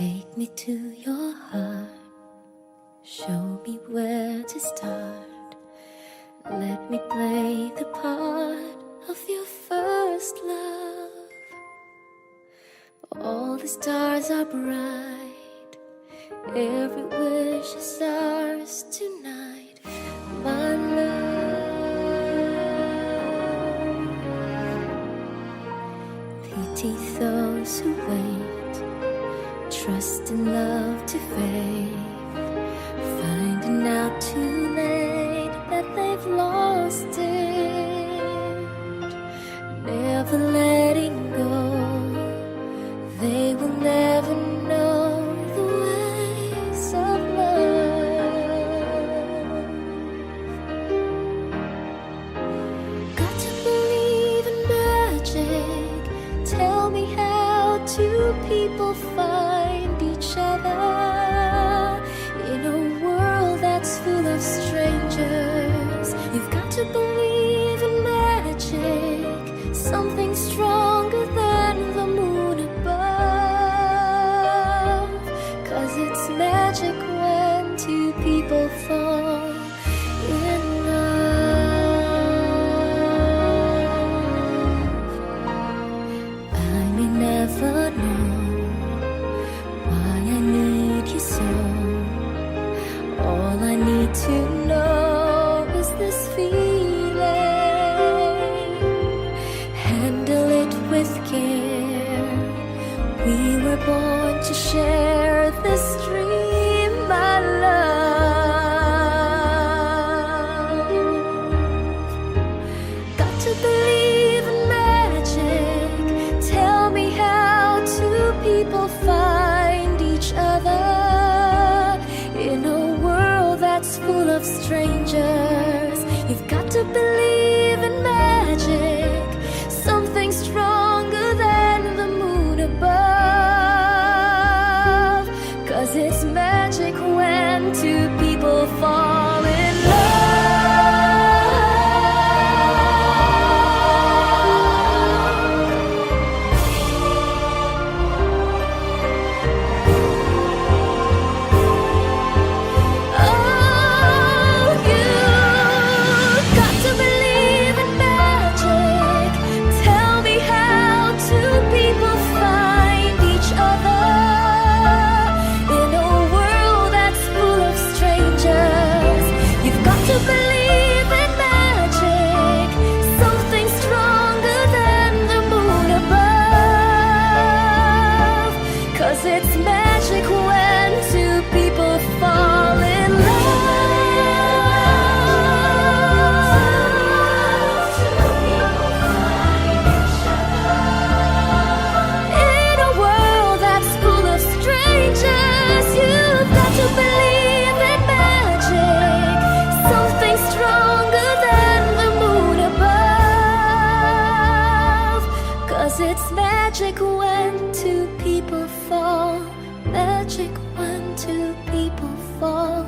Take me to your heart, show me where to start. Let me play the part of your first love. All the stars are bright, every wish is ours tonight, my love. Pity those who wait, trust in love to fade, finding out too late that they've lost it, never letting go. They will never know the ways of love. Got to believe in magic. Tell me how two people find each other in a world that's full of strangers. You've got to believe in magic, something stronger than the moon above. 'Cause it's magic when two people fall in love. I may never know why I need you so. All I need to know is this feeling. Handle it with care. We were born to share this dream, my love. Got to believe in magic. Tell me how two people find each other in a world that's full of strangers. You've got to believe in magic, something stronger than the moon above. 'Cause it's magic when two people fall in It's magic when two people fall. Magic when two people fall.